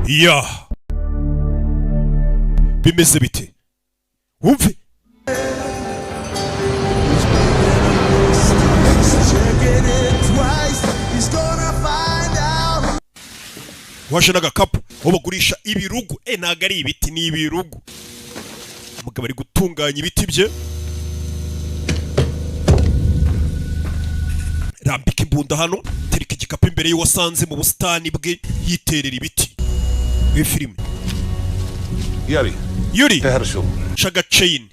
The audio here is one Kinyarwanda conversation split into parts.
ya bimeze bite wumve waje n'agakapu aho bagurisha ibirugu ntago ari ibiti ni ibirugu umugabo ari gutunganya ibiti bye rambika imbunda hano tereka igikapu imbere y'uwasanze mu busitani bwe yiterera ibiti we filime Yuri shaga chain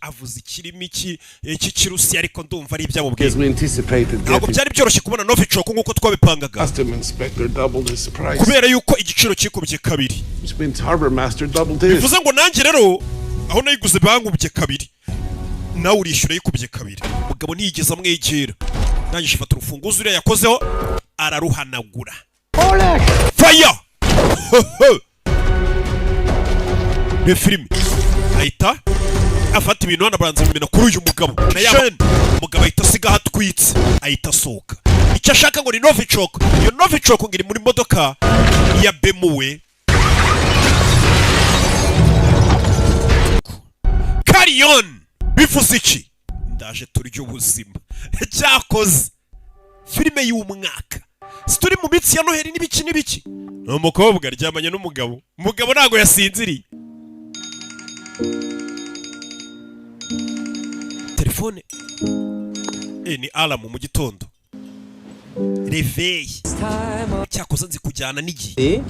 avuze ikirimi cy'ikirusi ariko ndumva ari ibyabo bwe ntabwo byari byoroshye kubona Novichok nk'uko twabipangaga kubera yuko igiciro kikubye kabiri bivuze ngo nanjye rero aho nayiguze bangubye kabiri nawe urishyura yikubye kabiri mugabo ntiyigeze amwegera nanjye shifata urufunguzo uriya yakozeho araruhanagura fire be filime ahita afata ibintu hano baranze bimena kuri uyu mugabo umugabo ahita asiga hatwitse ahita asohoka icyo ashaka ngo ni Novichok iyo Novichok ngo iri muri modoka ya bemuwe Karion bivuze iki ndaje turya ubuzima cyakoze filime y'umwaka turi mu mitsi ya Noheli n'ibiki umukobwa aryamanye n'umugabo ntago yasinziriye telefone ni alarm mu gitondo reveil cyakoze nzi kujyana n'igihe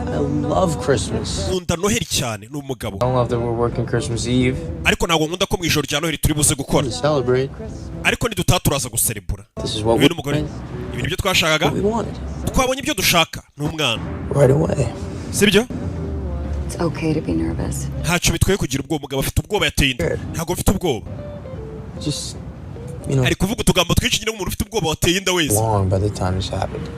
I love Christmas. Nkunda Noheli cyane n'umugabo. I love that we're working Christmas Eve. Ariko ntabwo nkunda ko mu ijoro rya Noheli turi buze gukora. Celebrate. Ariko nidutaha guserebura. This is what we wanted. Ibintu byo twashakaga. Twabonye ibyo dushaka n'umwana. Right away. Sibyo? It's okay to be nervous. Ntacyo bitwaye kugira ubwoba umugabo afite ubwoba yateye inda. Ntabwo afite ubwoba. Just you know. Ari kuvuga utugambo twinshi nyine umuntu ufite ubwoba wateye inda wese. Long by the time it's happened.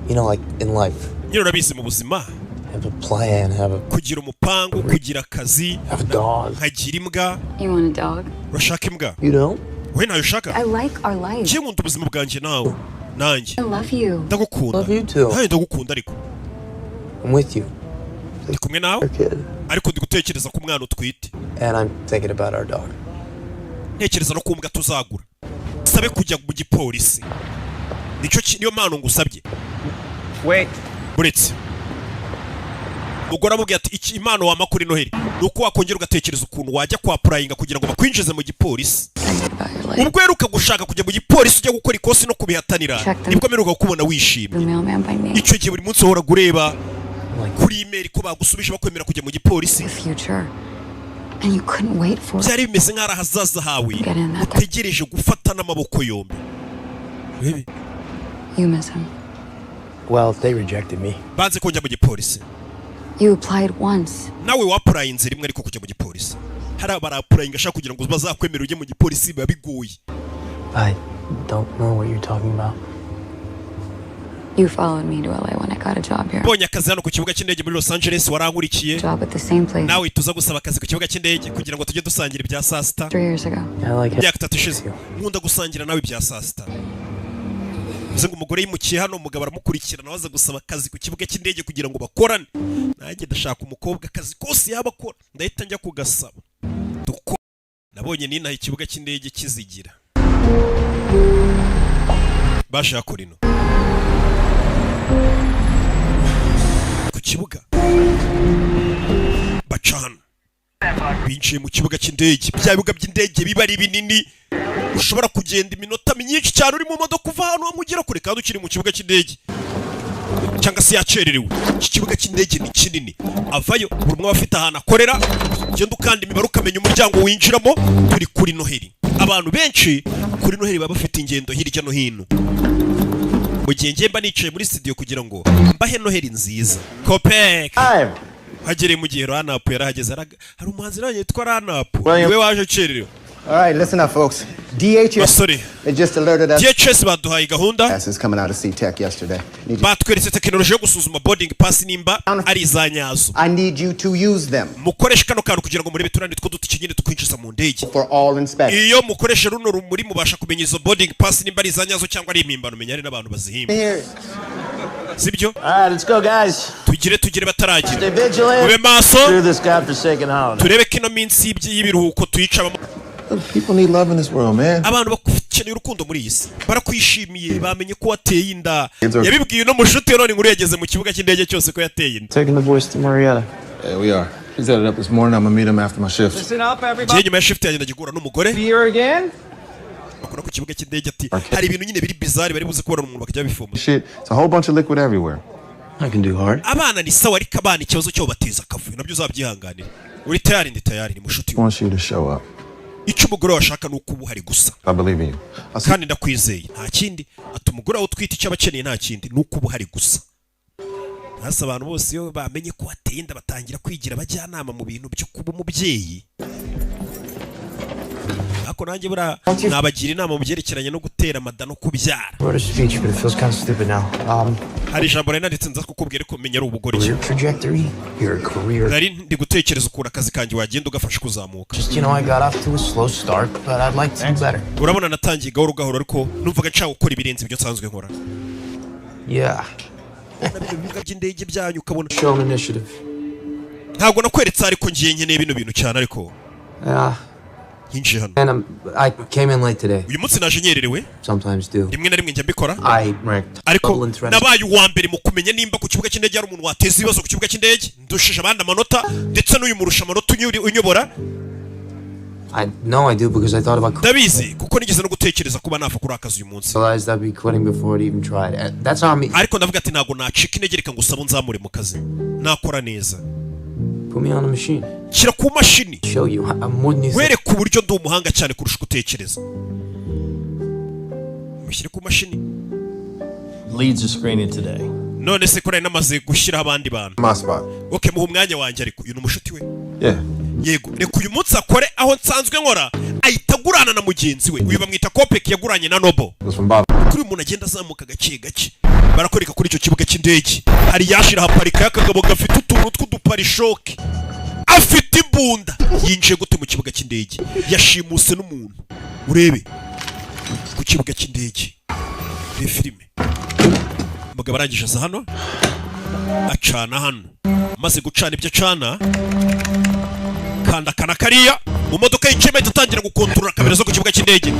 You know, like in life. Nyine urabizi mu buzima. Have a plan, have a kugira umupango, kugira akazi, have a dog. Nkagira imbwa. You want a dog? Urashaka imbwa? You don't? We nayo ushaka? I like our life. Ngiye nkunda ubuzima bwanjye nawe. Nanjye. I love you. Ndagukunda. Love you too. Nanjye ndagukunda ariko. I'm with you. Ndi kumwe nawe? Ariko ndi gutekereza ku mwana utwite. And I'm thinking about our dog. Ntekereza no kumbwa tuzagura. Sabe kujya mu gipolisi. Niyo mpano ngusabye. Wait. Buretse. Mugora mubwiye ati iki impano wama kuri Noheli nuko wakongera ugatekereza ukuntu wajya kwa prayinga kugira ngo bakwinjize mu gipolisi. Ubwo heruka gushaka kujya mu gipolisi ujya gukora ikosi no kubihatanira. Nibwo meruka kubona wishimye. Icyo gihe buri munsi uhora gureba kuri email ko bagusubije bakwemera kujya mu gipolisi. And you couldn't wait for it. Byari bimeze nk'ara hazaza hawe utegereje gufata n'amaboko yombi. You miss him. Well, they rejected me. Banze ko njya mu gipolisi. You applied once. Nawe wapurayinze rimwe ariko kujya mu gipolisi. Hari abarapurayinga ashaka kugira ngo bazakwemera ujye mu gipolisi biba bigoye. I don't know what you're talking about. You followed me to LA when I got a job here. Bonye akazi hano ku kibuga cy'indege muri Los Angeles warankurikiye. Job at the same place. Nawe tuza gusaba akazi ku kibuga cy'indege kugira ngo tujye dusangira ibya saa sita. 3 years ago. I like it. Myaka 3 ishize. Nkunda gusangira nawe ibya saa sita. Bivuze ngo umugore yimukiye hano umugabo aramukurikirana waza gusaba akazi ku kibuga cy'indege kugira ngo bakorane. Nanjye ndashaka umukobwa akazi kose yaba akora ndahita njya kugasaba. Nabonye ninaha ikibuga cy'indege kizigira. Bashaka kurino. Ku kibuga. Bacana. Binjiye mu kibuga cy'indege. Bya bibuga by'indege biba ari binini. Ushobora kugenda iminota myinshi cyane uri mu modoka kuva hano wamugera kure kandi ukiri mu kibuga cy'indege. Cyangwa se yacererewe. Iki kibuga cy'indege ni kinini. Avayo buri umwe afite ahantu akorera. Genda ukanda imibare ukamenya umuryango winjiramo. Turi kuri Noheli. Abantu benshi kuri Noheli baba bafite ingendo hirya no hino. Mu gihe ngiye mba nicaye muri studio kugira ngo mbahe Noheli nziza. Kopek. Hagere mu gihe Ranapu yarahageze hari umuhanzi nawe yitwa Ranapu. Niwe waje ucererewe. All right, listen up, folks. DHS, they just alerted us. DHS baduhaye gahunda. This is coming out of C-Tech yesterday. Batweretse tekinoloji yo gusuzuma boarding pass nimba ari izanyazo. I need you to use them. Mukoresha kano kantu kugira ngo murebe turane two duti nyine tukwinjiza mu ndege. For all inspections. Iyo mukoresha runo rumuri mubasha kumenya izo boarding pass nimba ari izanyazo cyangwa ari imimbano menya ari n'abantu bazihimba. sibyo? Alright, let's go guys. Tugire bataragira. Stay vigilant. Mube maso. Through this godforsaken holiday. Turebe kino minsi y'ibiruhuko tuyicamo. People need love in this world, man. Abantu bakeneye urukundo muri iyi si. Barakwishimiye, bamenye ko wateye inda. Yabibwiye no mushuti none inkuru yageze mu kibuga cy'indege cyose ko yateye inda. Taking the boys to Marietta. Yeah, we are. He's headed up this morning. I'm gonna meet him after my shift. Listen up, everybody. Nyuma ya shift yagenda gikura n'umugore. Here again. Bakora ku kibuga cy'indege ati hari ibintu nyine biri bizarre bari buze kubona umuntu bakajya bifoma. Shit, it's a whole bunch of liquid everywhere. I can do hard. Abana ni sawa ariko abana ikibazo cyo bateza akavuyo nabyo uzabyihanganira. Uri tayari ndi tayari ni mushuti. I want you to show up. Icyo umugore washaka ni uko ubuhari gusa. I believe in you. Kandi ndakwizeye nta kindi ati umugore wawe utwite icyo abakeneye nta kindi ni uko ubuhari gusa. Hasa abantu bose iyo bamenye ko wateye inda batangira kwigira abajyanama mu bintu byo kuba umubyeyi. Ako nanjye bura nabagira inama mu byerekeranye no gutera amada no kubyara. I wrote a speech, but it feels kind of stupid now. Hari ijambo rero ndetse nza kukubwira ko menya ari ubugore Your trajectory, your career. Nari ndi gutekereza ukuntu akazi kanjye wagenda ugafasha kuzamuka. Just, I got off to a slow start, but I'd like to do better. Urabona natangiye gahoro gahoro ariko numvaga nshaka gukora ibirenze ibyo nsanzwe nkora. Yeah. Ibibuga by'indege byanyu ukabona. Show an initiative. Ntabwo nakweretse ariko ngiye nkeneye bino bintu cyane ariko. Yeah. Yinjiye hano. And I came in late today. Uyu munsi naje nyererewe. Sometimes do. Rimwe na rimwe njya mbikora. I ranked Ariko nabaye uwa mbere mu kumenya nimba ku kibuga cy'indege hari umuntu wateza ibibazo ku kibuga cy'indege. Ndushije abandi amanota ndetse n'uyu murusha amanota unyobora. I know I do because I thought about Ndabizi kuko nigeze no gutekereza kuba nafa kuri akazi uyu munsi. realized I'd be quitting before it even tried. That's how Ariko ndavuga ati ntago nacika intege reka ngusaba nzamure mu kazi. Nakora neza. Put me on a machine. Shyira ku mashini. Show you I'm more than you. Were ku buryo ndi umuhanga cyane kurusha gutekereza. Mushyire ku mashini. Leads are screening today. None se ko namaze gushyira abandi bantu. My spot. Okay, muha umwanya wanjye ariko uyu n'umushuti we. Yeah. Yego, reka uyu munsi akore aho nsanzwe nkora ahita agurana na mugenzi we. Uyu bamwita Kopek yaguranye na Nobo. Kuri umuntu agenda azamuka gake gake. Barakoreka kuri icyo kibuga cy'indege. Hari yashira haparika yakagabo gafite utuntu tw'uduparishoke. Afite imbunda. Yinjiye gute mu kibuga cy'indege. Yashimuse n'umuntu. Urebe. Ku kibuga cy'indege. Ni filime. Mugabo arangije aza hano. Acana hano. Maze gucana ibyo acana. Kanda kana kariya. Mu modoka y'icema itatangira gukontorora kamera zo ku kibuga cy'indege.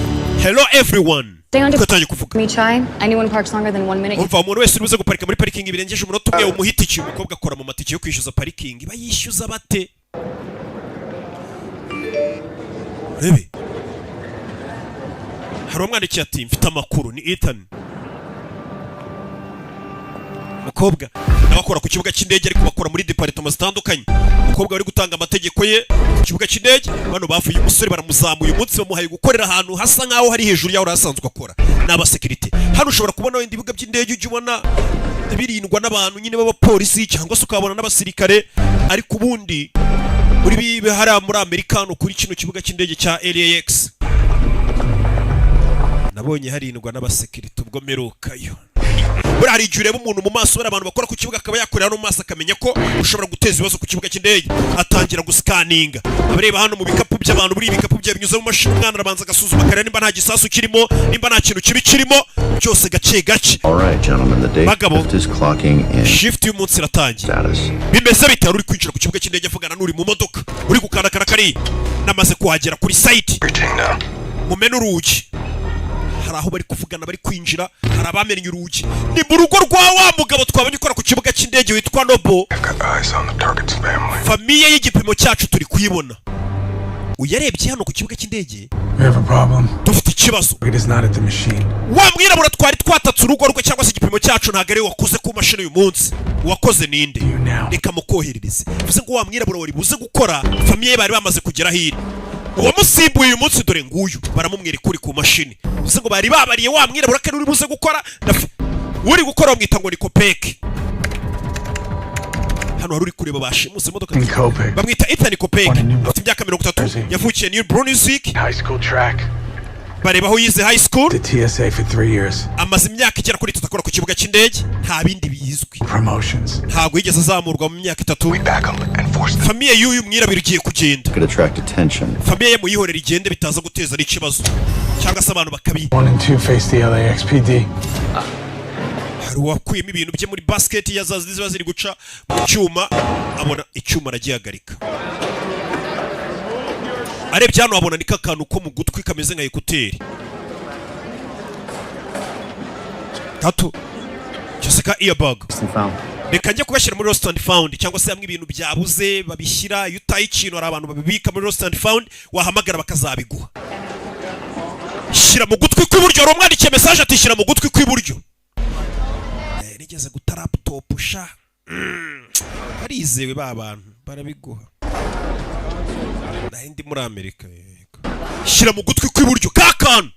Hello everyone. Kwatangiye kuvuga. Me chime. Anyone parks longer than 1 minute. Umva umuntu wese urubuze guparika muri parking birengeje umunota umwe umuhita iki umukobwa akora mu matike yo kwishyuza parking. Bayishyuza bate? Rebe. Hari umwandikiye ati mfite amakuru ni Ethan. Mukobwa n'abakora ku kibuga cy'indege ariko bakora muri department zitandukanye. Mukobwa bari gutanga amategeko ye ku kibuga cy'indege. Bano bavuye umusore baramuzamuye umunsi bamuhaye gukorera ahantu hasa nkaho hari hejuru yaho rasanzwe akora. N'aba security. Hano ushobora kubona wenda ibibuga by'indege ujye ubona birindwa n'abantu nyine b'abapolisi cyangwa se ukabona n'abasirikare ariko ubundi muri bibe hari muri Amerika no kuri kino kibuga cy'indege cya LAX. Nabonye harindwa n'abasecurity ubwo merukayo. Buri hari igihe ureba umuntu mu maso bari abantu bakora ku kibuga akaba yakorera no mu maso akamenya ko ushobora guteza ibibazo ku kibuga cy'indege atangira guscanninga abareba hano mu bikapu by'abantu buri bikapu bya binyuze mu mashini umwana arabanza agasuzuma akareba nimba nta gisasu kirimo nimba nta kintu kibi kirimo cyose gace gace. All right, gentlemen, the day shift is clocking in. Shift y'umunsi iratangiye. Bimeze bitari uri kwinjira ku kibuga cy'indege avugana n'uri mu modoka uri gukandakara kari namaze kuhagera kuri site mu menu urugi. Hari aho bari kuvugana bari kwinjira hari abamenye urugi ni mu rugo rwa wa mugabo twabonye ukora ku kibuga cy'indege witwa Nobo. Famiye y'igipimo cyacu turi kuyibona. Uyarebye hano ku kibuga cy'indege dufite ikibazo. Wa mwirabura twari twatatse urugo rwe cyangwa se igipimo cyacu ntabwo ari wakoze ku mashini uyu munsi. Wakoze ninde? Reka mukoherereze. Bivuze ngo wa mwirabura wari buze gukora famiye bari bamaze kugera hino. Uwamusimbuye uyu munsi dore nguyu baramumwereka uri ku mashini. Bivuze ngo bari babariye wa mwirabura kandi uri buze gukora uri gukora bamwita ngo ni Kopek. Hano hari uri kureba bashimuse imodoka bamwita Ethan Kopek afite imyaka 30 yavukiye New Brunswick high school track. Bareba aho yize high school. The TSA for 3 years. Amaze imyaka igera kuri 3 akora ku kibuga cy'indege nta bindi bizwi. Promotions. Ntabwo yigeze azamurwa mu myaka 3. Famiye y'uyu mwirabira igiye kugenda. Could attract attention. Famiye mu yihorera igende bitaza guteza n'ikibazo cyangwa se abantu bakabi. 1 and 2 face the LAXPD. hari uwakuyemo ibintu bye muri basket yazazi ziba ziri guca mu cyuma abona icyuma aragihagarika arebye hano abona ni kakantu ko mu gutwi kameze nka ekuteri tato cyose ka earbug reka njye kubashyira muri Lost and Found cyangwa se hamwe ibintu byabuze babishyira iyo utaye ikintu hari abantu babibika muri Lost and Found wahamagara bakazabiguha shyira mu gutwi kw'iburyo hari umwandikiye message ati shyira mu gutwi kw'iburyo nigeze guta laptop sha barizewe ba bantu barabiguha ndi muri Amerika shyira mu gutwi kw'iburyo kakan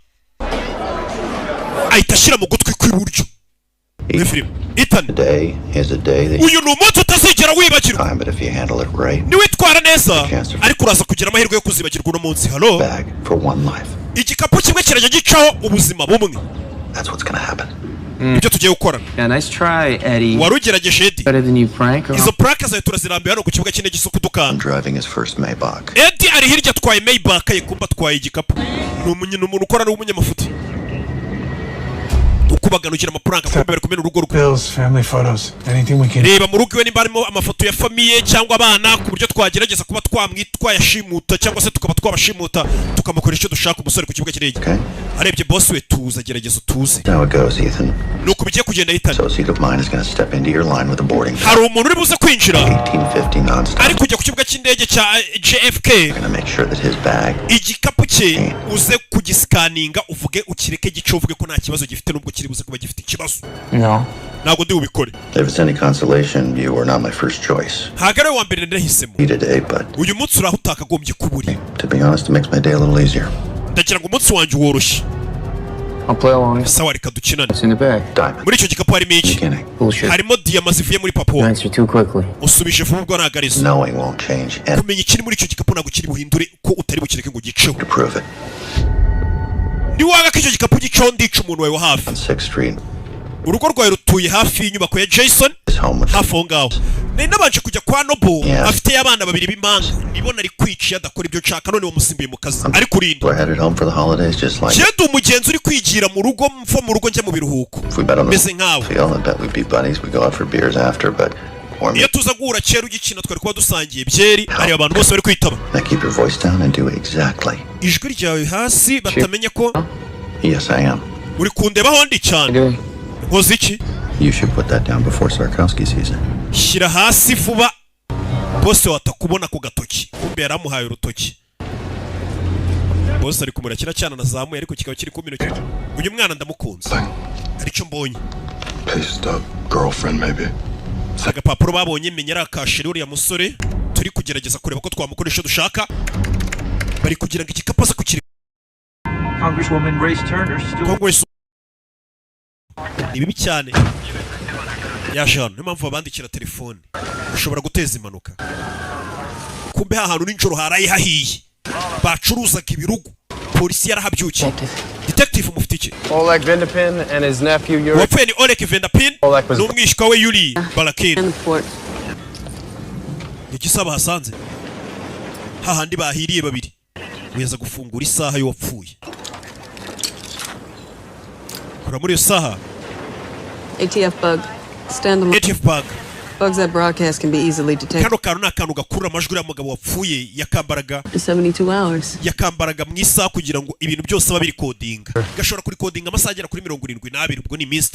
ahita shyira mu gutwi kw'iburyo Ethan Today is a day that uyu ni umunsi utazigera wibagirwa time, but if you handle it right, niwitwara neza ariko uraza kugira amahirwe yo kuzibagirwa uno munsi halo bag for one life. igikapu kimwe kirajya gicaho ubuzima bumwe That's what's gonna happen. ibyo tugiye gukorana Yeah, nice try, Eddie. wari ugerageje Eddie Better than you, Frank. izo plaque zawe turazirambiye hano ku kibuga cy'indege cy'isuku I'm dukanda driving his first Maybach. Eddie ari hirya atwaye Maybach ye kumba atwaye igikapu ni umuntu ukora n'umunyamafuti ukubaganukira amafaranga kumbe bari kumena urugo rwe Bills, family photos, anything we can. reba mu rugo iwe nimba harimo amafoto ya famiye cyangwa abana ku buryo twagerageza kuba twayashimuta cyangwa se tukaba twabashimuta tukamukoresha icyo dushaka umusore ku kibuga cy'indege Okay? arebye boss we tuza gerageza utuze That's how it goes, Ethan. nuko bigiye kugenda yitana Associate of mine is gonna step into your line with a boarding pass. hari umuntu uri buze kwinjira 1850 non-stop. ari kujya ku kibuga cy'indege cya JFK Gonna make sure that his bag igikapu cye uze kugisikaninga uvuge ukireke gice uvuge ko nta kibazo gifite nubwo kiri buze kuba gifite ikibazo No. ntabwo ndi bubikore If it's any consolation, you were not my first choice. ntabwo ari we wa mbere ndahisemo Today, but uyu munsi uraho utakagombye kuba uri to be honest, it makes my day a little easier. ndagira ngo umunsi wanjye woroshye I'll play along. sawa reka dukinane It's in the bag. Diamond. muri icyo gikapu harimo iki Beginning. Bullshit. harimo diyama zivuye muri You papuwa answer too quickly. usubije vuba ubwo ntabwo ari zo Knowing won't change and kumenya ikiri muri icyo gikapu ntabwo kiri buhindure ko utari bukireke ngo giceho to prove it. niwanga ko icyo gikapu giceho ndica umuntu wawe wa hafi On 6th Street, urugo rwawe rutuye hafi y'inyubako ya Jason his home with hafi aho ngaho nari nabanje kujya kwa Nobo Yeah. afite abana babiri b'impanga nibona ari kwiciye adakora ibyo nshaka none wamusimbuye mu kazi ari kurinda we're headed home for the holidays just like njye ndi umugenzi uri kwigira mu rugo mva mu rugo njya mu biruhuko if we bet on meze the nkawe field, I bet we'd be buddies. We go out for beers after, but or iyo tuza guhura kera ugikina twari kuba dusangiye byeri hari abantu bose bari kwitaba now keep your voice down and do exactly. ijwi ryawe hasi batamenya ko Yes, I am. uri kundebaho ndi cyane Doing. nkoze iki You should put that down before Sarkowski sees it. shyira hasi vuba bose watakubona ku gatoki kumbe yaramuhaye urutoki bose ari kumurakira cyane nazamuye ariko kikaba kiri ku minota uyu mwana ndamukunze aricyo mbonye Paced up girlfriend, maybe. agapapuro babonye menya ari akashiri uriya musore turi kugerageza kureba ko twamukoresha dushaka bari kugira ngo igikapu aze kukiri Congresswoman Grace Turner still. Congress ni bibi cyane yaje hano niyo mpamvu babandikira telefone ushobora guteza impanuka kumbe hahantu nijoro haraye hahiye bacuruzaga ibirugu polisi yarahabyukiye detective mufite iki Oleg Vindapin and his nephew Yuri. wapfuye ni Oleg Vendapin Oleg was- n'umwishywa we Yuri Balakin In the fort. igisaba hasanze hahandi bahiriye babiri uyaza gufungura isaha y'uwapfuye kora muri iyo saha ATF bug. Stand them. ATF bug Bugs that broadcast can be easily detected. kano kantu ni akantu gakurura amajwi uriya mugabo wapfuye yakambaraga To 72 hours. yakambaraga mu isaha kugira ngo ibintu byose aba birikodinga gashobora kurikodinga amasaha agera kuri 72 ubwo ni iminsi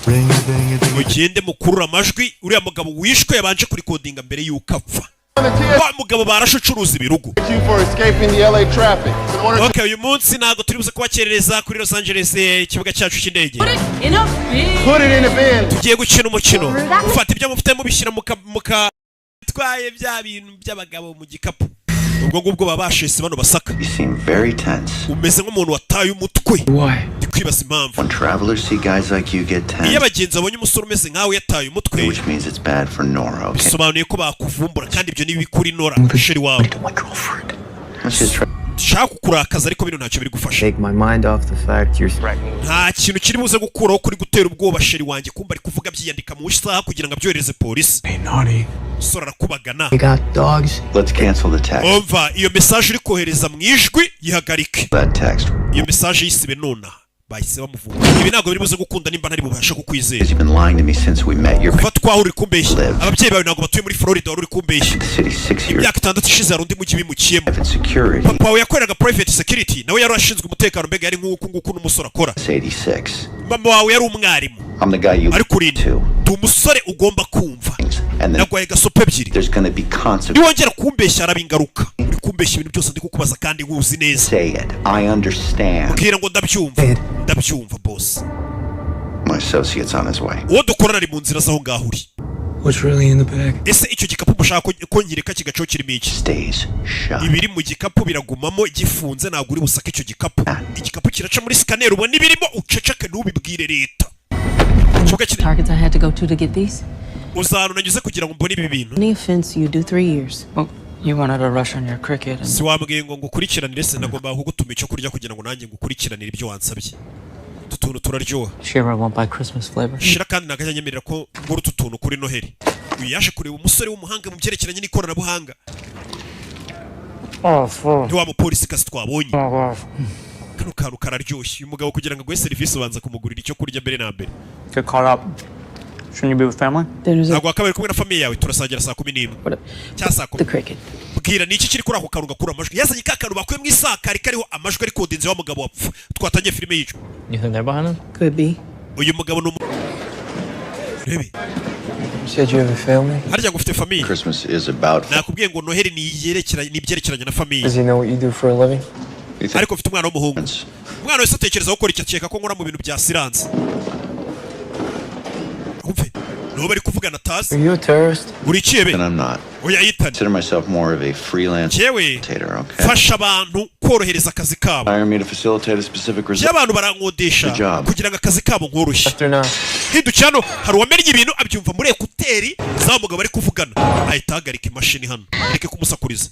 3 mugende mukurura amajwi uriya mugabo wishwe yabanje kurikodinga mbere y'uko apfa wa mugabo barashe ucuruza ibirugu okay uyu munsi ntabwo turi buze kubakerereza kuri Los Angeles ikibuga cyacu cy'indege tugiye gukina umukino ufata ibyo mufite mubishyira muka twaye bya bintu by'abagabo mu gikapu ubwo ngubwo babashese bano basaka You seem very tense. umeze nk'umuntu wataye umutwe Why? ndi kwibaza impamvu When travelers see guys like you get iyo tense, abagenzi babonye umusore umeze nkawe yataye umutwe which means it's bad for Nora, okay? bisobanuye ko bakuvumbura kandi ibyo ni bikuri Nora sheri wawe My girlfriend. Let's just try. shaka kukurakaza ariko bino ntacyo biri gufasha Take my mind off the fact you're threatening. nta kintu kiri buze gukuraho kuri gutera ubwoba sheri wanjye kumva ari kuvuga byiyandika mu isaha kugira ngo abyohereze polisi Hey, naughty. umusore arakubagana You got dogs? Let's cancel the text. umva iyo mesaje uri kohereza mu ijwi yihagarike That text. iyo mesaje yisibe nonaha bahise bamuvuga ibi ntabwo biri buze gukunda nimba ntari bubashe kukwizera. You've been lying to me since we met. You're kuva twaho uri kumbeshya ababyeyi bawe ntabwo batuye muri Florida wari uri kumbeshya. Imyaka 6 ishize hari undi mujyi bimukiyemo. Papa wawe yakoreraga private security nawe yari ashinzwe umutekano mbega yari nk'uko n'umusore akora. Mama wawe yari umwarimu ariko urinde ndi umusore ugomba kumva nagwaye gasope ebyiri niwongera kumbeshya araba ingaruka uri kumbeshya ibintu byose ndi kukubaza kandi nkuzi neza. Mbwira ngo ndabyumva boss. My associate's on his way. Uwo dukorana ari mu nzira zaho ngaho uri. What's really in the bag? Ese icyo gikapu mushaka ko nkireka kigaco kirimo iki? Ibiri mu gikapu biragumamo gifunze ntabwo uri busake icyo gikapu. Igikapu kiraca muri scanner ubona ibirimo uceceke n'ubibwire leta. Targets I had to go to get these? Uzana nanyuze kugira ngo mbone ibi bintu. Any offense you do 3 years. Well, you wanted to rush on your cricket and... Si wambwiye ngo ngukurikiranire se nagomba kugutuma icyo kurya kugira ngo nanjye ngukurikiranire ibyo wansabye. Tutuntu turaryoha. Sure, I won't buy Christmas flavor. Shira kandi nagajya nyemerera ko nguru tutuntu kuri Noheli. Uyu yaje kureba umusore w'umuhanga mu byerekeranye n'ikoranabuhanga. Ni wa mupolisi kasi twabonye. Kano kantu kararyoshye. Uyu mugabo kugira ngo aguhe serivisi ubanza kumugurira icyo kurya mbere na mbere. Get caught up. Shouldn't you be with family? Ntabwo akabari kumwe na famille yawe turasangira saa 11. Cyangwa saa 10. Bwira ni iki kiri kuri ako kantu gakura amajwi. Yazanye ka kantu bakuye mu isakari kariho amajwi ari kodinze wa mugabo wapfa. Twatangiye filime yicu. You think they're behind him? Could be. Uyu mugabo no Rebe. You said you have a family? Harya ngo ufite famille. Christmas is about. Nakubwiye ngo Noheli ni byerekeranye na famille. Does he know what you do for a living? Ariko ufite umwana w'umuhungu. Umwana wese atekereza gukora icyo akeka ko nkora mu bintu bya siranse. Umve. No bari kuvugana tazi. Are you a terrorist? Urikiye be? And I'm not. Oya yitana. Consider myself more of a freelance facilitator, okay? Fasha abantu korohereza akazi kabo. Hire me to facilitate a specific result. Abantu barankodesha kugira ngo akazi kabo nkoroshye. After now. Hiducyano hari uwamenye ibintu abyumva muri ekuteri za mugabo bari kuvugana. Ahita hagarika imashini hano. Reke kumusakuriza.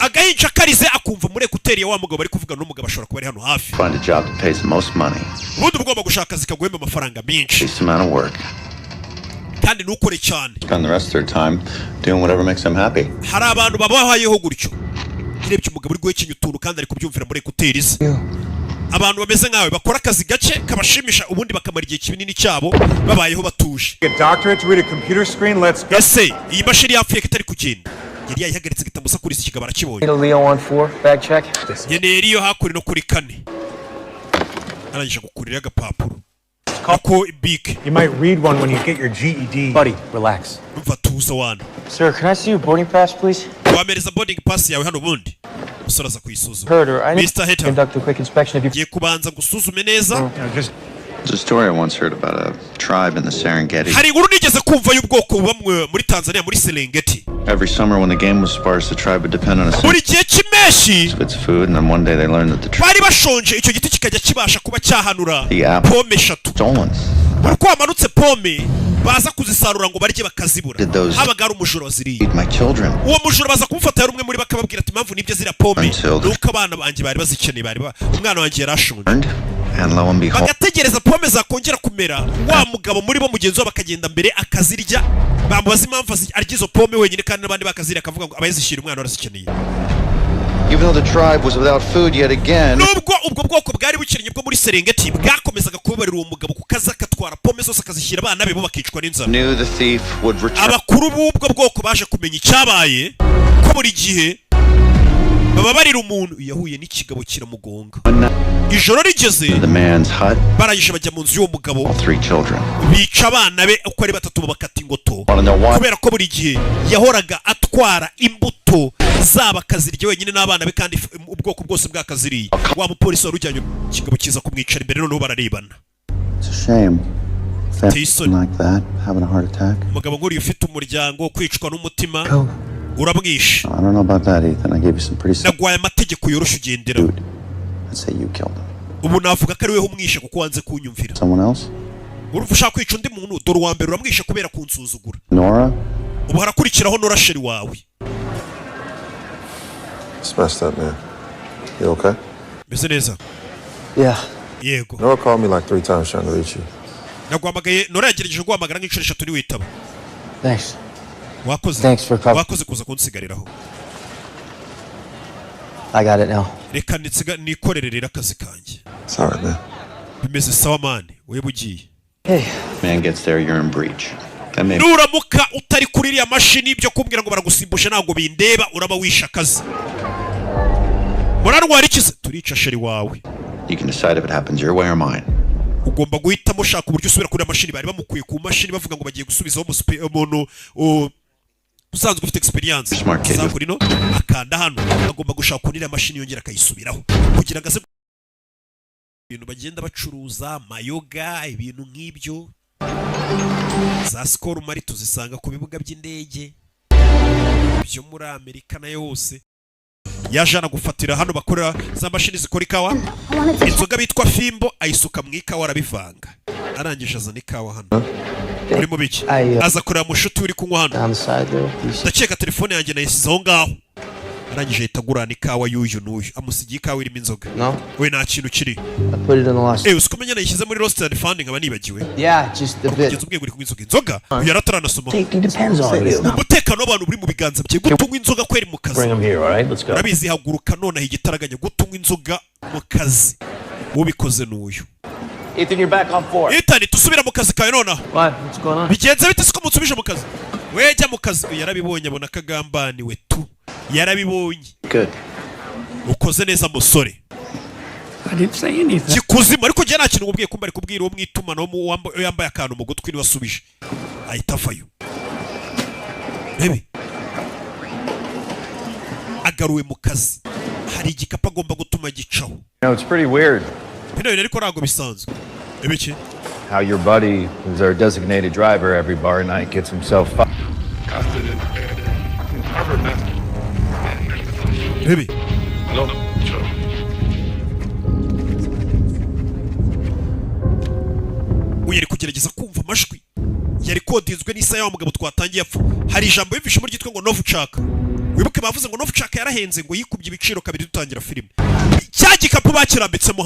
Agahinja karize akumva muri ekuteri ya wa mugabo bari kuvugana n'umugabo ashobora kuba ari hano hafi. Find a job that pays the most money. Ubundi ugomba gushaka akazi kaguhemba amafaranga menshi. Least amount of work. Kandi nukore cyane. Spend the rest of their time doing whatever makes them happy. Hari abantu babahayeho gutyo. Irebye umugabo uri guhekenya utuntu kandi ari kubyumvira muri ekuteri ze. Abantu bameze nkawe bakora akazi gake kabashimisha ubundi bakamara igihe kinini cyabo babayeho batuje. A doctorate to read a computer screen, let's go. Ese iyi mashini yapfuye kitari kugenda. Yari yayihagaritse gitamusakuriza ikigabo arakibonye. Leo on 4 bag check. Yeneye Leo hakuri no kuri 4. Arangije gukurira agapapuro. Kako big. You might read one when you get your GED. Buddy, relax. Umva tuza wana. Sir, can I see your boarding pass, please? Wamereza boarding pass yawe hano bundi. Musora za kuyisuzuma. Mr. Hater. Conduct a quick inspection of your... Giye kubanza gusuzume neza. There's a story I once heard about a tribe in the Serengeti. Hari inkuru nigeze kumva y'ubwoko bamwe muri Tanzania muri Serengeti. Every summer when the game was sparse, the tribe would depend on a buri gihe cy'imeshi. It's food, and then one day they learned that the tribe bari bashonje icyo giti kikajya kibasha kuba cyahanura pome 3. stolen. Uko amanutse pome baza kuzisarura ngo barye bakazibura. Habaga ari umujura waziriye. My children. Uwo mujura baza kumufata yari umwe muri bakababwira ati impamvu nibyo zira pome. Nuko abana banjye bari bazikeneye umwana wanjye yarashonje. And lo and behold, bagategereza pome zakongera kumera wa mugabo muri bo mugenzi wabo bakagenda mbere akazirya bamubaza impamvu arya izo pome wenyine kandi n'abandi bakazirya akavuga ngo abayizishyira umwana warazikeneye. Even though the tribe was without food yet again, nubwo ubwo bwoko bwari bukennye bwo muri Serengeti bwakomezaga kubabarira uwo mugabo kukaza akatwara pome zose akazishyira abana be bo bakicwa n'inzara. Knew the thief would return. Abakuru b'ubwo bwoko baje kumenya icyabaye ko buri gihe baba barira umuntu yahuye n'ikigabo kiramugonga. Ijoro rigeze barayishe bajya mu nzu y'uwo mugabo bica abana be uko ari 3 bakata ingoto kubera ko buri gihe yahoraga atwara imbuto zaba akazirya wenyine n'abana be kandi ubwoko bwose bwakaziriye. Wa mupolisi wari ujyanye ikigabo kiza kumwicara imbere noneho bararebana. Umugabo nguri ufite umuryango kwicwa n'umutima urabwishe. Nagwaye amategeko yoroshye ugendera. Ubu navuga ko ari weho umwishe kuko wanze kunyumvira. Urumva ushaka kwica undi muntu dore uwa mbere uramwishe kubera kunsuzugura. Ubu harakurikiraho Nora sheri wawe. It's messed up, man. You okay? Meze neza? Yeah. Yego. Nora called me like 3 times trying to reach you. Nagwamagaye Nora yagerageje guhamagara nk'inshuro 3 niwitaba. Thanks. Wakoze kuza kunsigariraho. I got it now. Reka nikorere rero akazi kanjye. Sorry, man. bimeze sawa man we bugiye Man gets there, you're in breach. nuramuka utari kuri iriya mashini byo kumbwira ngo baragusimbusha ntabwo bindeba uraba wisha akazi murarwara ikize turica sheri wawe. You can decide if it happens your way or mine. Ugomba guhitamo ushaka uburyo usubira kuri mashini bari bamukuye ku mashini bavuga ngo bagiye gusubizaho umuntu usanzwe ufite experience zakuri no akanda hano agomba gushaka kuri mashini yongera akayisubiraho kugira ngo aze ibintu bagenda bacuruza mayoga ibintu nk'ibyo za Skol mari tuzisanga ku bibuga by'indege byo muri Amerika na yose yajana gufatira hano bakorera za mashini zikora ikawa inzoga bitwa Fimbo ayisuka mu ikawa arabivanga arangije azana ikawa hano uri mu biki aza kureba mushuti uri kunywa hano ndakeka telefone yanjye nayisizeho ngaho arangije yitagurana ikawa y'uyu n'uyu amusigiye ikawa irimo inzoga we nta kintu kiri usikumenya nayishyize muri roast and funding aba nibagiwe kugeza ubwiye uri kunywa inzoga uyu arataranasoma umutekano w'abantu uri mu biganza bye gutunywa inzoga kweri mu kazi urabizi haguruka nonaho igitaraganya gutunywa inzoga mu kazi ubikoze n'uyu Ethan tusubira mu kazi kawe nonaho bigenze bite siko mutsubije mu kazi wejya mu kazi yarabibonye abona kagambaniwe tu yarabibonye ukoze neza musore kikuzima ariko jya nta kintu ngubwiye kumba ari kubwira uwo mwitumano yambaye akantu mu gutwi niwe asubije ahita avayo rebe agaruwe mu kazi hari igikapu agomba gutuma gicaho bino bintu ariko ntabwo bisanzwe ibiki how your buddy who's our designated driver every bar night gets himself Baby. Uyari kugerageza kumva amajwi yari kodizwe n'isaha wa mugabo twatangiye apfa hari ijambo yumvishe muri gitwe ngo Novuchaka wibuke bavuze ngo Novuchaka yarahenze ngo yikubye ibiciro kabiri dutangira filime cya gikapu bakirambitsemo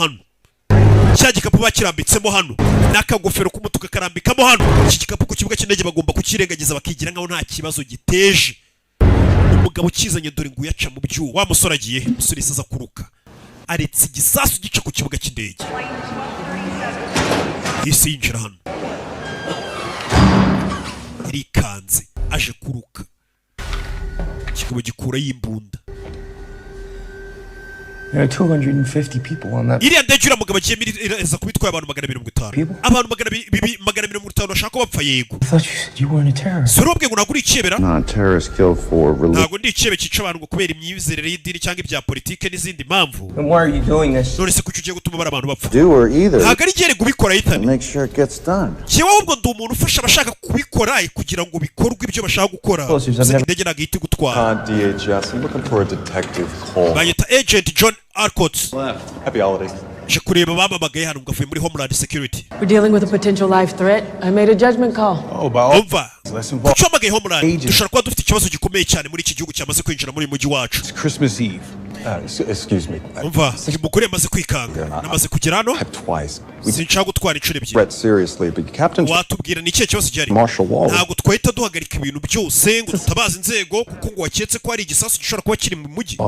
hano n'akagofero k'umutuku karambikamo hano iki gikapu ku kibuga cy'indege bagomba kukirengagiza bakigira nkaho nta kibazo giteje umugabo ukizanye dore ngo uyaca mu byuwo wa musore agiye musore isaza kuruka aretse igisasu gica ku kibuga cy'indege isi yinjira hano irikanze aje kuruka kikaba gikura y'imbunda. There are 250 people on that. Iriya ndege uriya mugabo agiye iriza kubitwaye abantu 250. Abantu 250 bashaka bapfa yego. I thought you weren't a terrorist. Sorobwe ngo naguri icebera? Not a terrorist killed for religion. Ntago ndi icebe cica abantu ngo kubera imyizerere y'idini cyangwa ibya politike n'izindi mpamvu. Then why are you doing this? None se kuki ugiye gutuma bara abantu bapfa? Do or either. Ntago ari gere kubikora Ethan. Make sure it gets done. Kiwe ahubwo ndi umuntu ufasha abashaka kubikora kugira ngo bikorwe ibyo bashaka gukora. Ndege nagihita gutwara. DHS, I'm looking for a detective call. Bayita Agent John Arcott. Happy holidays. Je kureba bamamagaye hano ngavuye muri Homeland Security. We're dealing with a potential life threat. I made a judgment call. Oh, by all. Kucomagaye Homeland. Dushobora kuba dufite ikibazo gikomeye cyane muri iki gihugu cyamaze kwinjira muri mujyi wacu. It's Christmas Eve. Excuse me. Umva, umugore amaze kwikanga. Namaze kugera hano. Sinshaka gutwara inshuro ebyiri. Seriously, but Captain watubwira ni ikihe kibazo gihari? Ntabwo twahita duhagarika ibintu byose ngo tutabaza inzego kuko ngo waketse ko hari igisasu gishobora kuba kiri mu mujyi.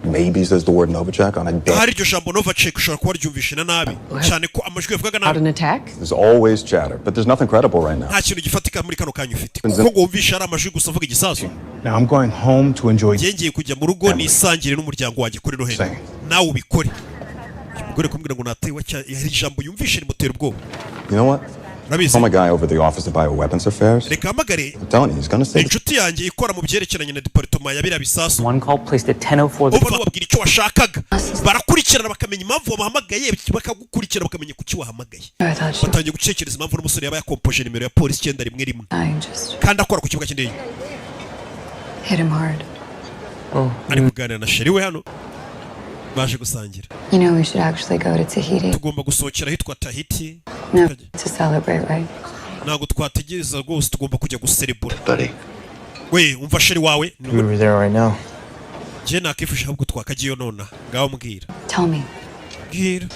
Maybe says the word Novichok on a day. Hari iryo jambo Novichok ushobora kuba ryumvishe na nabi. Cyane ko amajwi yavugaga nabi. An attack? There's always chatter, but there's nothing credible right now. Nta kintu gifatika muri kano kanya ufite. Kuko ngo wumvishe ari amajwi gusa avuga igisasu. Now I'm going home to enjoy. Ngiye kujya mu rugo nisangire n'umuryango wanjye kuri Noheli. Nawe ubikore. Umugore kumbwira ngo natewe hari ijambo yumvishe rimutera ubwoba. You know what? Call my guy over the Office of Bioweapons Affairs. Reka hamagare. I'm telling you, he's gonna say. Inshuti yanjye ikora mu byerekeranye na department ya bira bisasu. One call placed at 10:04. Ubu babwira icyo washakaga. Barakurikirana bakamenya impamvu bamuhamagaye bakagukurikirana bakamenya kuki wahamagaye. Batangiye gucekereza impamvu n'umusore yaba yakompoje nimero ya polisi 911. Kandi akora ku kibuga cy'indege. Hit him hard. Ari kuganira na sheri we hano. Baje gusangira. You know we should actually go to Tahiti. Tugomba gusohokera hitwa Tahiti. No, to celebrate, right? Ntabwo twategereza rwose tugomba kujya guserebura. Buddy. We umva sheri wawe. We were there right now. Je nakifusha ahubwo twakagiye nona. Ngaho mbwira. Tell me. Mbwira.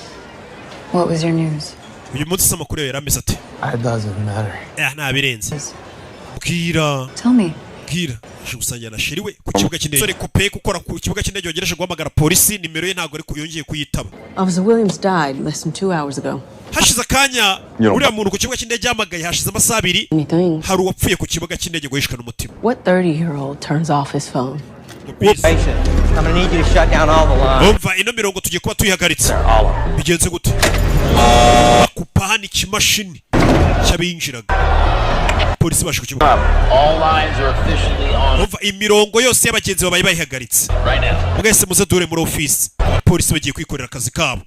What was your news? Uyu munsi amakuru yarameze ate? It doesn't matter. Nta birenze. Mbwira. Tell me. bwira aje gusangira na sheri we ku kibuga cy'indege sore kope gukora ku kibuga cy'indege yogereje guhamagara polisi nimero ye ntago ari yongeye kuyitaba. Officer Williams died less than 2 hours ago. Hashize akanya uriya muntu ku kibuga cy'indege yamagaye hashize amasaha 2 hari uwapfuye ku kibuga cy'indege ngo yishikana umutima. What 30-year-old turns off his phone? I'm gonna need you to shut down all the lines. Umva ino mirongo tugiye kuba tuyihagaritse. Bigenze gute? Bakupa hano ikimashini cy'abinjiraga. Polisi bashe ku kibuga. All lines are officially on. Umva imirongo yose y'abagenzi babaye bayihagaritse. Right now. Mwese muze dure muri office. Polisi bagiye kwikorera akazi kabo.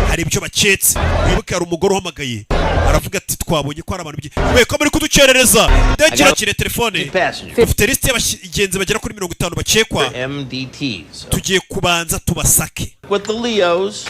Hari ibyo bacetse. Wibuke hari umugore uhamagaye. Aravuga ati twabonye ko hari abantu bigiye ko muri kuducerereza. Ndegera kire telefone. Dufite list y'abagenzi bagera kuri 50 bakekwa. MDTs. Tugiye kubanza tubasake. With the Leos,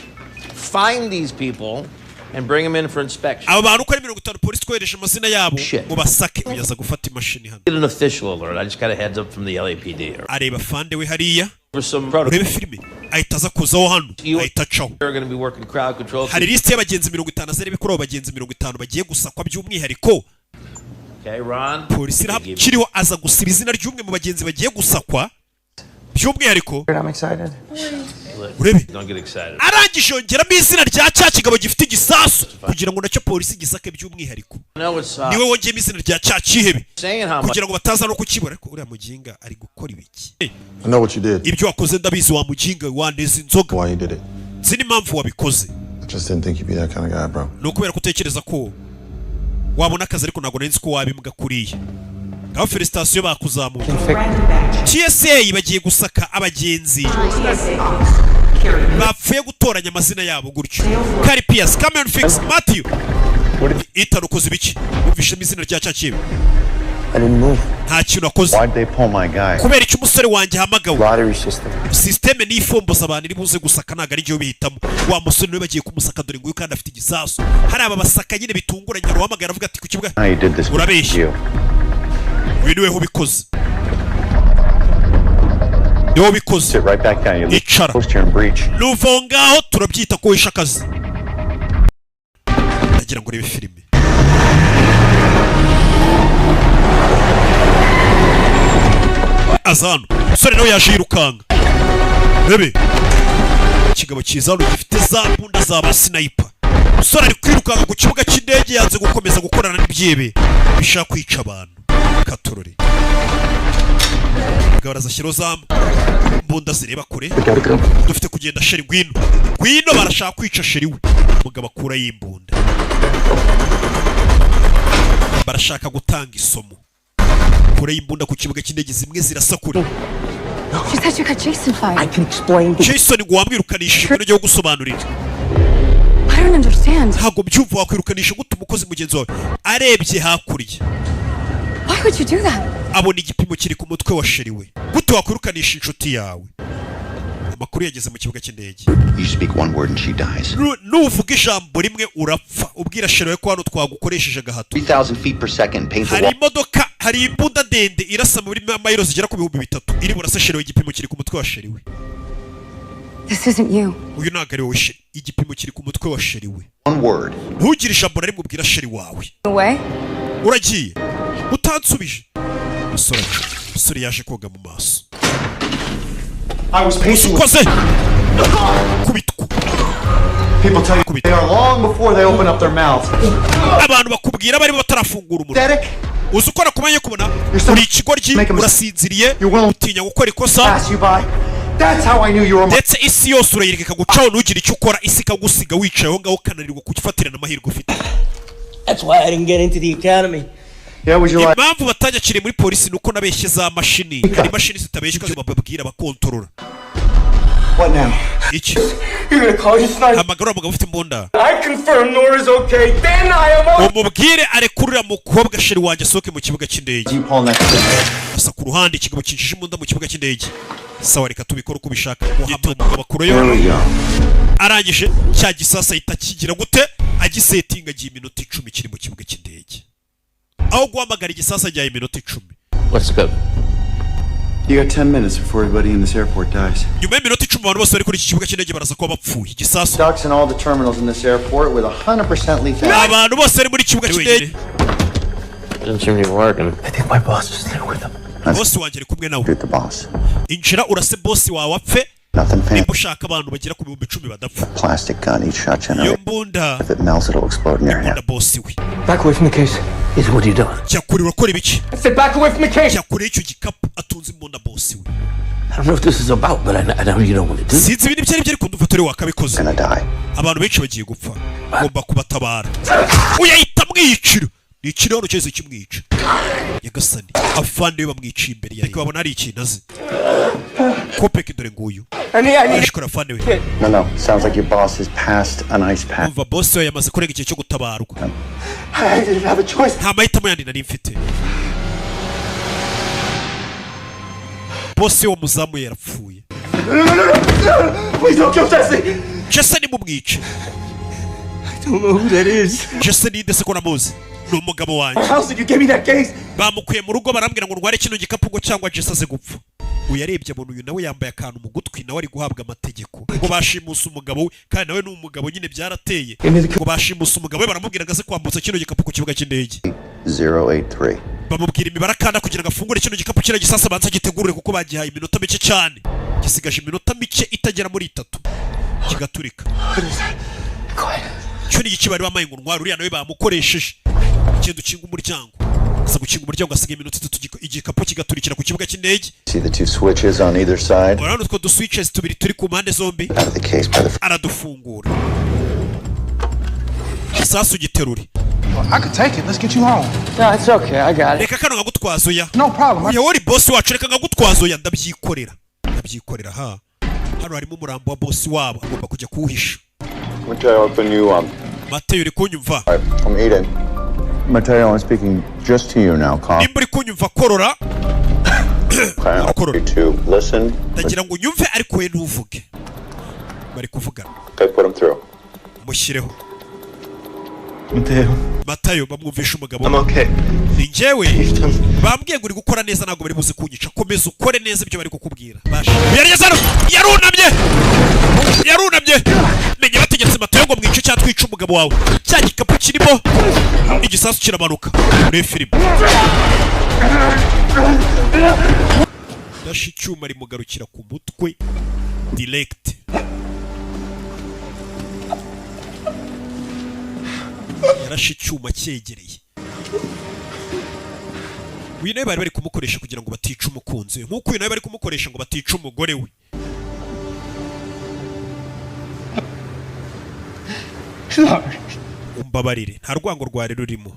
find these people and bring them in for inspection. Aba bantu ko ari 50 polisi twohereje amazina yabo ngo basake uyaza gufata imashini hano. Get an official alert. I just got a heads up from the LAPD. Areba fande we hariya. For some protocol. Urebe filime ahita aza kuzaho hano ahita caho. You're going to be working crowd control. Hari list y'abagenzi 50 azere bikora abagenzi 50 bagiye gusakwa by'umwihariko. Okay, Ron. Polisi kiriho aza gusiba izina ry'umwe mu bagenzi bagiye gusakwa by'umwihariko. I'm excited. Urebe Don't get excited. arangije yongeramo izina rya cya kigabo gifite igisasu kugira ngo nacyo polisi gisake by'umwihariko. No, it's Niwe wongeyemo izina rya cya kihebe saying how much. kugira ngo bataza no kukibura ariko uriya muginga ari gukora ibiki. I know what you did. Ibyo wakoze ndabizi wa muginga waneze inzoga. Why you did it. Zini impamvu wabikoze. I just didn't think you'd be that kind of guy, bro. No kubera kutekereza ko wabona akazi ariko ntabwo nari ko wabimbwa kuriya. Ngaho felicitation bakuzamuka. TSA bagiye gusaka abagenzi bapfuye gutoranya amazina yabo gutyo. Kari Piers, Cameron Fix, Matthew. Itarukoze ibiki? Umvishemo izina rya cyakibe. I didn't move. Nta kintu akoze. Why'd they pull my guy? Kubera icyo umusore wanjye hamagawe. Lottery system. Systeme ni ifomboza abantu iri buze gusaka ntago ari cyo bihitamo. Wa musore niwe bagiye kumusaka dore nguyu kandi afite igisasu. Hari aba basaka nyine bitunguranye ruhamagara avuga ati ku kibuga. I did this. Urabeshya. Uyu niwe ubikoze. Niwe ubikoze. Sit right back down. You Icara. post here and breach. Nuva ngaho turabyita ko wishe akazi. Ndagira ngo urebe filime. Azano. Sore nawe yaje yirukanga. Rebe. Ikigabo cyiza gifite za mbunda za basniper. Sore ari kwirukanga ku kibuga cy'indege yanze gukomeza gukorana n'ibyebe. Bishaka kwica abantu. Katorore. Gabaraza shiro zamu. Mbunda zireba kure. Dufite kugenda sheri gwino. Gwino barashaka kwica sheri we. Mugabo akura y'imbunda. Barashaka gutanga isomo. Kure y'imbunda ku kibuga cy'indege zimwe zirasakura. She said you got Jason fired. I can explain to Jason ngo wamwirukanisha ibintu byo gusobanurira. I don't understand. Ntabwo byumva wakwirukanisha gute umukozi mugenzi wawe arebye hakurya. Why would you do that? Abona igipimo kiri ku mutwe wa sheri we. Gute wakwirukanisha inshuti yawe? Amakuru yageze mu kibuga cy'indege. You speak one word and she dies. Nuvuga ijambo rimwe urapfa. Ubwira sheri we ko hano twagukoresheje gahato. 3,000 feet per second paint the Hari wall. imodoka, hari imbunda ndende irasa muri mayiro zigera ku 3,000 iri burasa sheri we igipimo kiri ku mutwe wa sheri we. This isn't you. Uyu ntabwo ari wowe sheri. Igipimo kiri ku mutwe wa sheri we. One word. Ntugire ijambo na rimwe ubwira sheri wawe. Away? Uragiye. Utansubije. Musore yaje koga mu maso. I was pacing. Ukoze. Kubitwa. People tell you they are long before they open up their mouths. Abantu bakubwira bari batarafungura umunwa. Pathetic. Uzi ukora kumenya kubona uri ikigoryi urasinziriye utinya gukora ikosa. Pass you by. That's how I knew you were. Ndetse isi yose urayireka gucaho ntugire icyo ukora isi ikagusiga wicayeho ngaho kananirwa kugifatirana amahirwe ufite. That's why I didn't get into the academy. Yeah, was your Impamvu batajyakire muri polisi nuko nabeshye za mashini. Hari mashini zitabeshye ko bababwira bakontorora. What now? Iki? You're gonna call your sniper. Hamagara umugabo ufite imbunda. I confirm Nora's okay. Then I am on. Umubwire arekurira mukobwa sheri wanjye soke mu kibuga cy'indege. You Paul next. Asa ku ruhande ikigabo kinjije imbunda mu kibuga cy'indege. Sawa reka tubikora uko bishaka. Muhamagara bakuru yo. Arangije cya gisasa ahita kigira gute? Agisetinga agiye iminota 10 kiri mu kibuga cy'indege. Aho guhamagara igisasa ajyaye iminota 10. Let's go. You got 10 minutes before everybody in this airport dies. Nyuma y'iminota 10 abantu bose bari kuri iki kibuga cy'indege baraza kuba bapfuye. Igisasa. Ducks in all the terminals in this airport with 100% lethality. Abantu bose bari muri kibuga cy'indege. Doesn't seem to be working. I think my boss is there with him. boss wanjye ari kumwe nawe. Shoot the boss. Injira urase boss wawe apfe. Nothing fancy. Niba ushaka abantu bagera ku 10,000 badapfa. Plastic gun, each shot Iyo mbunda. If it melts, it'll explode in your hand. Boss we. Back away from the case. Is what you doing? Cyakuri urakora ibiki? I said back away from the case. Cyakuri icyo gikapu atunze imbunda boss we. I don't know what this is about, but I know you don't want to do. Sinzi ibintu byari byari kundufatore wakabikoze. Gonna die. Abantu benshi bagiye gupfa. Ngomba kubatabara. Uyahita mwiciro. Niciro hano cyese kimwica. Yagasani. Afande bamwiciye imbere yawe. Babona ari ikintu azi. Kopeke dore nguyu. Ashikora afande we. No. Sounds like your boss has passed an ice pack. Umva boss we yamaze kurenga igihe cyo gutabarwa. I didn't have a choice. Nta mahitamo yandi nari mfite. Boss we muzamu yarapfuye. No. Please don't kill Jesse. Jesse ni mumwice. I don't know who that is. Jesse ni ndetse ko namuzi. Ni umugabo wanjye. How did you give me that case? Bamukuye mu rugo barambwira ngo ndware kino gikapu ngo cyangwa Jesse aze gupfa. Uyarebye muntu uyu nawe yambaye akantu mu gutwi nawe ari guhabwa amategeko. Ngo bashimusa umugabo we kandi nawe ni umugabo nyine byarateye. Ngo bashimusa umugabo we baramubwira ngo aze kwambutsa kino gikapu ku kibuga cy'indege. 083. Bamubwira imibare akanda kugira ngo afungure kino gikapu kira gisasa banza gitegurire kuko bagihaye iminota mike cyane. Gisigaje iminota mike itagera muri 3. Kigaturika. Cyo ni iki bari bamaye ngo ntwara uriya nawe bamukoresheje. Ikintu kinga umuryango. Asa gukinga umuryango asigaye iminota 3 igikapu kigaturikira ku kibuga cy'indege. See the two switches on either side? Urabona utwo switches tubiri turi ku mpande zombi. Out of the case by the Aradufungura. Isasu giteruri. I could take it. Let's get you home. No, it's okay. I got it. Reka kano ngagutwaza oya. No problem. Oya wari boss wacu reka ngagutwaza oya ndabyikorera. Ndabyikorera ha. Hano harimo umurambo wa boss wabo agomba kujya kuwuhisha. Mateo, open you up. Mateo uri kunyumva? I'm eating. Mateo, I'm speaking just to you now, calm. Nimba uri kunyumva korora. Okay, to listen. Ndagira ngo unyumve ariko we ntuvuge. Bari kuvugana. Okay, put him through. Mushyireho. Mateo, bamwumvisha umugabo. I'm okay. Ni njyewe. Bambwiye ngo uri gukora neza ntabwo bari buze kunyica. Komeza ukore neza ibyo bari kukubwira. Yarunamye. Menye bategetse Mateo ngo mwice cyangwa twice umugabo wawe. Cya gikapu kirimo igisasu kiramanuka. Muri filime. Dashi cyuma rimugarukira ku mutwe. Direct. Yarashe icyuma cyegereye. Uyu nawe bari kumukoresha kugira ngo batica umukunzi we. Nk'uko uyu nawe bari kumukoresha ngo batica umugore we. Umbabarire, nta rwango rwari rurimo.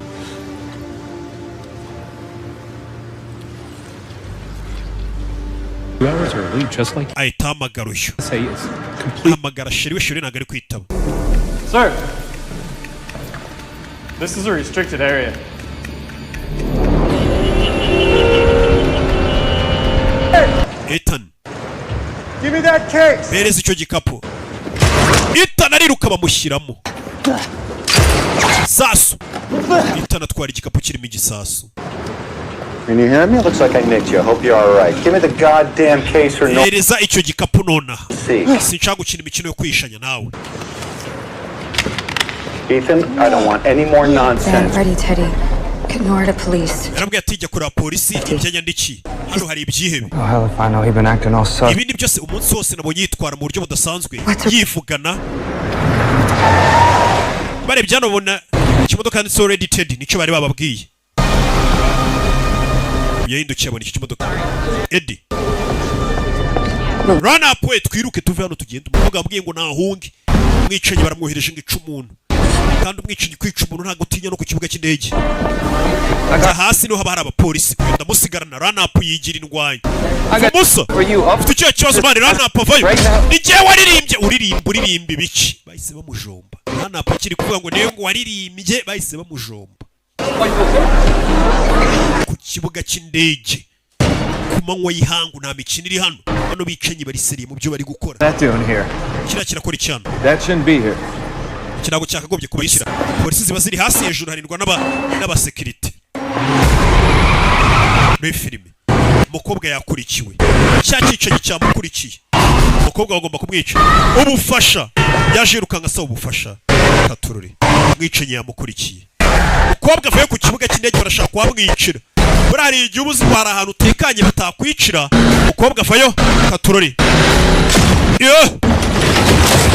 Ahita hamagara uyu. Hamagara sheri we, sheri ntabwo ari kwitaba. Sir, this is a restricted area. Ethan, give me that case. Bereza icyo gikapu. Ethan ariruka bamushyiramo. Sasu. Ethan atwara igikapu kirimo igisasu. Can you hear me? It looks like I nicked you. I hope you're all right. Give me the goddamn case or no. Bereza icyo gikapu nona. Sinshaka gukina imikino yo kwishanya nawe. Ethan, I don't want any more nonsense. Ready, Teddy. Ignore the police. Yarambwiye ati jya kureba polisi ibyanyandikiye. Hano hari ibyihebe. Oh hell if I know he's been acting all sus. Ibindi byose umunsi wose nabonye yitwara mu buryo budasanzwe. Yivugana. Barebye hano bona ikimodoka ni so ready Teddy nicyo bari bababwiye. Yahindukiye abona iki kimodoka. Eddie. Run up we twiruke tuve hano tugenda. Umukobwa ambwiye ngo nahunge. Umwicanyi baramwohereje ngo ica umuntu. Kandi umwicanyi kwica umuntu ntabwo utinya no ku kibuga cy'indege. Hasi niho haba hari abapolisi. Ndamusigarana run up yigira indwanya. Musa. Ufite icyo kibazo mani run up avayo. Ni jye waririmbye uririmba ibiki. Bahise bamujomba. Run up kiri kuvuga ngo niyo ngo waririmbye bahise bamujomba. Ku kibuga cy'indege. Ku manywa y'ihangu nta mikino iri hano. Hano bicanyi bari seriye mu byo bari gukora. That doing here? Kirakora icyano. That shouldn't be here. Kirago cyakagobye kubishyira. Polisi ziba ziri hasi hejuru harindwa n'abasekirite. Muri filime. Umukobwa yakurikiwe. Cya cyicanyi cyamukurikiye. Umukobwa bagomba kumwica. Ubufasha. Yaje yirukanga asaba ubufasha. Katururi. Umwicanyi yamukurikiye. Umukobwa avuye ku kibuga cy'indege barashaka kuhamwicira. burari igihe ubuzi hari ahantu utekanye batakwicira umukobwa avayo katurori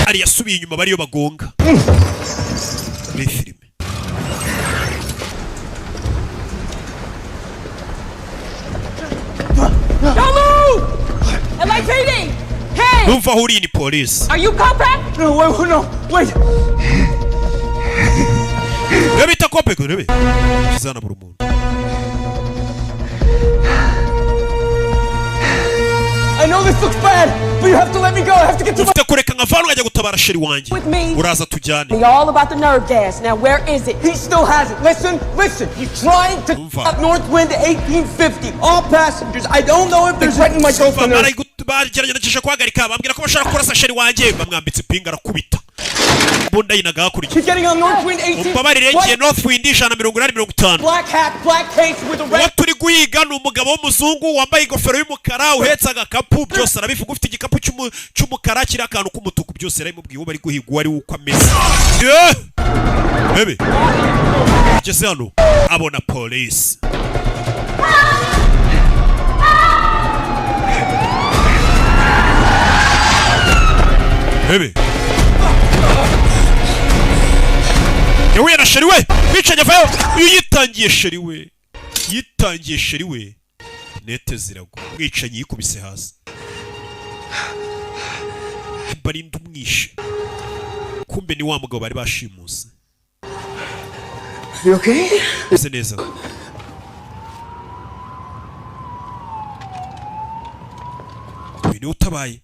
ari yasubiye inyuma bariyo bagonga muri filime. Don't move! LAPD! Hey! Numva aho uri ni police. Are you Kopek? No, wait. Bita Kopek, rebe. Kizana buri muntu. I know this looks bad, but you have to let me go. I have to get to my... Ufite kureka nkavana nkajya gutabara sheri wanjye. Uraza tujyane. All about the nerve gas. Now where is it? He still has it. Listen. He's trying to up Northwind 1850. All passengers. I don't know if they're threatening my girlfriend. Baragerageje kuhagarika bambwira ko bashaka kurasa sheri wanjye bamwambitse pinga arakubita. Bunda yinaga hakurya. He's getting on Northwind 1850. Umbabarire ngiye Northwind 180-150. Black hat, black case with a red. What turi guhiga ni umugabo w'umuzungu wambaye ingofero y'umukara uhetse agakapu byose arabivuga ufite igikapu cy'umukara kiri akantu k'umutuku byose arimubwiye bari guhiga wari uko ameze. Bebe. Jesse hano abona police. Bebe. Yewe na sheri we bicanye vayo yitangiye sheri we nete ziragwa bicanye yikubise hasi barinda umwishe kumbe ni wa mugabo bari bashimuse. You okay? Ese neza ni utabaye.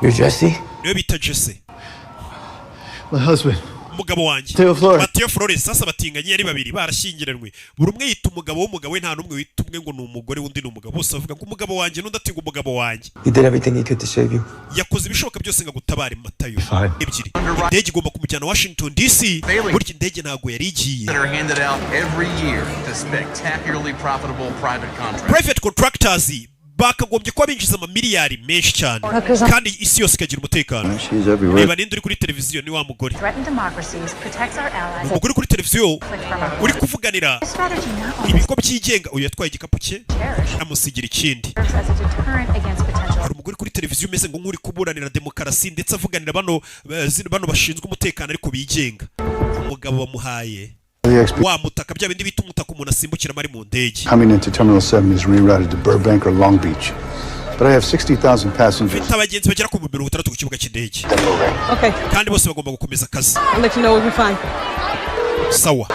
You're Jesse? Niwe bita Jesse. My husband. Umugabo wanjye. Mateo Flores sasa batinganye ari babiri barashyingiranwe. Buri umwe yita umugabo w'umugabo we nta numwe wita umwe ngo ni umugore wundi ni umugabo. Bose bavuga ngo umugabo wanjye n'undi ati ngo umugabo wanjye. He did everything he could to save you. Yakoze ibishoboka byose ngo gutabara Matayo. Ebyiri. Indege igomba kumujyana Washington DC. Burya indege ntago yari igiye. Private contractors bakagombye kuba binjiza amamiliyari menshi cyane kandi isi yose ikagira umutekano. Reba ninde uri kuri televiziyo ni wa mugore. Umugore kuri televiziyo uri kuvuganira ibigo byigenga uyu yatwaye igikapu cye amusigira ikindi. Hari umugore kuri televiziyo umeze ngo nk'uri kuburanira demokarasi ndetse avuganira bano bashinzwe umutekano ariko bigenga. Umugabo bamuhaye wa mutaka bya bindi bita umutaka umuntu asimbukira mari mu ndege. Coming into Terminal 7 is rerouted to Burbank or Long Beach. But I have 60,000 passengers. Mfite abagenzi bagera ku 60,000 ku kibuga cy'indege. Okay. Kandi bose bagomba gukomeza akazi. I'll let you know when we find. Sawa.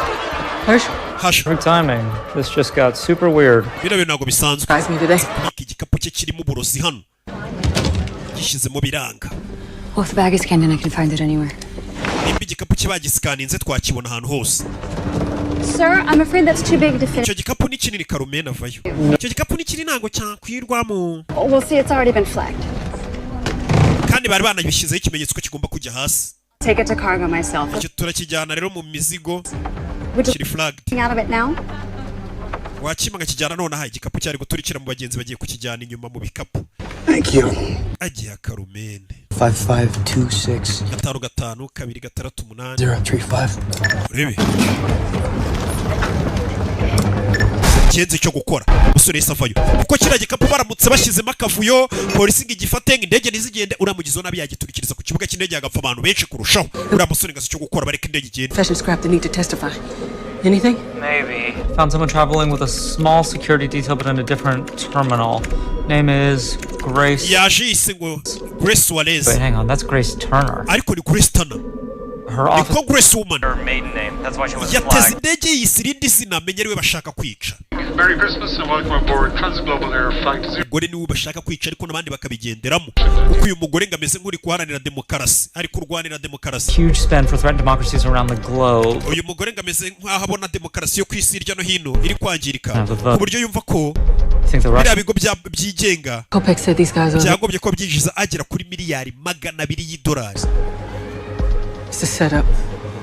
Hush. Good timing. This just got super weird. Bino bintu ntabwo bisanzwe. Surprise me today. Iki gikapu cye kirimo uburozi hano. Gishyizemo biranga. Well, if the bag is scanned and I can find it anywhere. Nimba igikapu cye bagisikaninze twakibona ahantu hose. Sir, I'm afraid that's too big to fit. Icyo gikapu ni kinini Carmen avayo. Icyo gikapu ni kinini ntabwo cyakwirwamo. We'll see, it's already been flagged. Kandi bari banabishyizeho ikimenyetso ko kigomba kujya hasi. Take it to cargo myself. Icyo turakijyana rero mu mizigo. Kiri flagged. Out of it now? Wakima ngakijyana nonaha igikapu cyari guturikira mu bagenzi bagiye kukijyana inyuma mu bikapu. Thank you. Agiye Carmen. 5526 5 2 6 8 035. Rebe. Kiyenze cyo gukora. Musore yesavayo. Kuko kira gikapu baramutse bashyizemo akavuyo, polisi ngigifate indege nizigende uramugizo nabi yagiturikiriza ku kibuga cy'indege agapfa abantu benshi kurushaho. Ura musore ngase cyo gukora bareka indege igende. Fashion scrap they need to testify. Anything? Maybe. Found someone traveling with a small security detail but in a different terminal. Name is Grace. Yaje ngo Grace Suarez. Wait, hang on. That's Grace Turner. Ariko ni Grace Turner. Her office. Congress woman. Her maiden name. That's why she was flagged. Yateze indege yisirindi sinamenyerwe bashaka kwica. Merry Christmas and welcome aboard Transglobal Air Flight 0. Umugore niwe bashaka kwica ariko nabandi bakabigenderamo. Uko uyu mugore ngameze nk'uri kuharanira demokarasi, ari kurwanira demokarasi. Huge spend for threatened democracies around the globe. Uyu mugore ngameze nk'aho abona demokarasi yo kwisi hirya no hino iri kwangirika. Ku buryo yumva ko biriya bigo byigenga byagobye ko byinjiza agera kuri miliyari 200 y'idolari. It's a setup.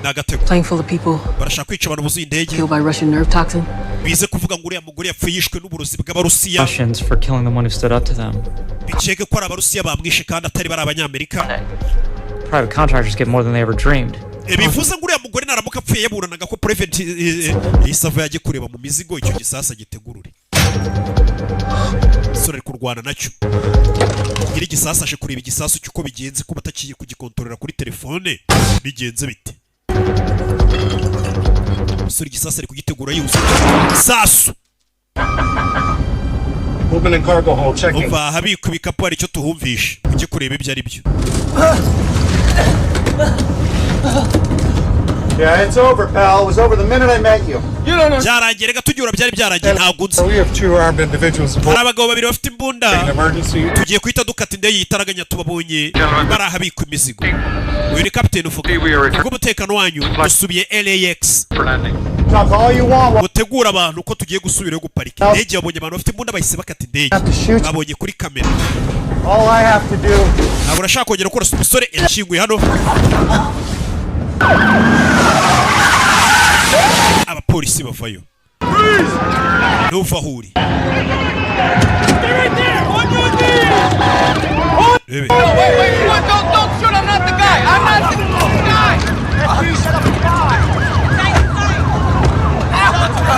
Nagatego. Plane full of people. Barashaka kwica abantu buzuye indege. Killed by Russian nerve toxin. Bize kuvuga ngo uriya mugore yapfuye yishwe n'uburozi bw'Abarusiya. Russians for killing the one who stood up to them. Bicege ko ari Abarusiya bamwishe kandi atari bari Abanyamerika. private contractors get more than they ever dreamed. bivuze ngo uriya mugore naramuka apfuye yaburanaga ko private isava yaje kureba mu mizigo icyo gisasa gitegurure sore kurwana nacyo nyiri gisasa aje kureba igisasu cyuko bigenze ko batakiye kugikontorera kuri telefone bigenze bite sore gisasa ari kugitegura yuzuye sasu Moving in cargo hold, checking. umva habiko bikapo ari cyo tuhumvisha ujye kureba ibyo ari byo Yeah, it's over, pal. It was over the minute I met you. You don't know. byarangiye rega tugira byari byarangiye ntabwo nzi We have 2 armed individuals hari abagabo babiri bafite imbunda emergency. tugiye kwita dukata indege yitaraganya tubabonye bari ahabikwa imizigo uyu ni kapiteni uvuga ubw'umutekano wanyu dusubiye LAX Talk all you want. gutegura abantu ko tugiye gusubira guparika indege babonye abantu bafite imbunda bahise bakata indege babonye kuri kamera All I have to do. ntabwo urashaka kongera gukora umusore yakinguye hano abapolisi bavayo ntuva aho uri Wait, don't shoot. I'm not the guy. I'm not the guy.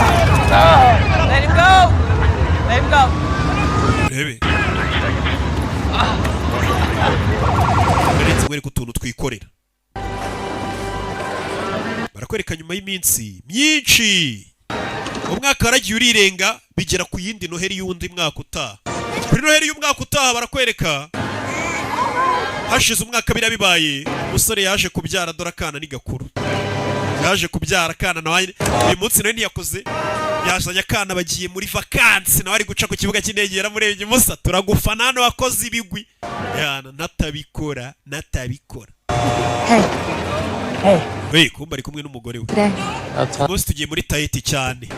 Let him go. Let him go. rebe uretse wereka utuntu twikorera barakwereka nyuma y'iminsi myinshi umwaka waragiye urirenga bigera ku yindi noheri y'undi mwaka utaha kuri noheri y'umwaka utaha barakwereka hashize umwaka birabibaye umusore yaje kubyara dore akana ni gakuru yaje kubyara akana nawe uyu munsi nawe ntiyakoze yazanye akana bagiye muri vakansi nawe ari guca ku kibuga cy'indege yaramurebye musa turagufana hano wakoze ibigwi yana natabikora hey kumba ari kumwe n'umugore we umunsi tugiye muri tayiti cyane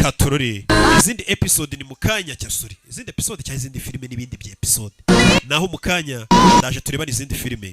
katurore izindi episode ni mukanya cyasuri izindi episode cyangwa izindi filime n'ibindi bya episode naho mukanya ndaje tureba izindi filime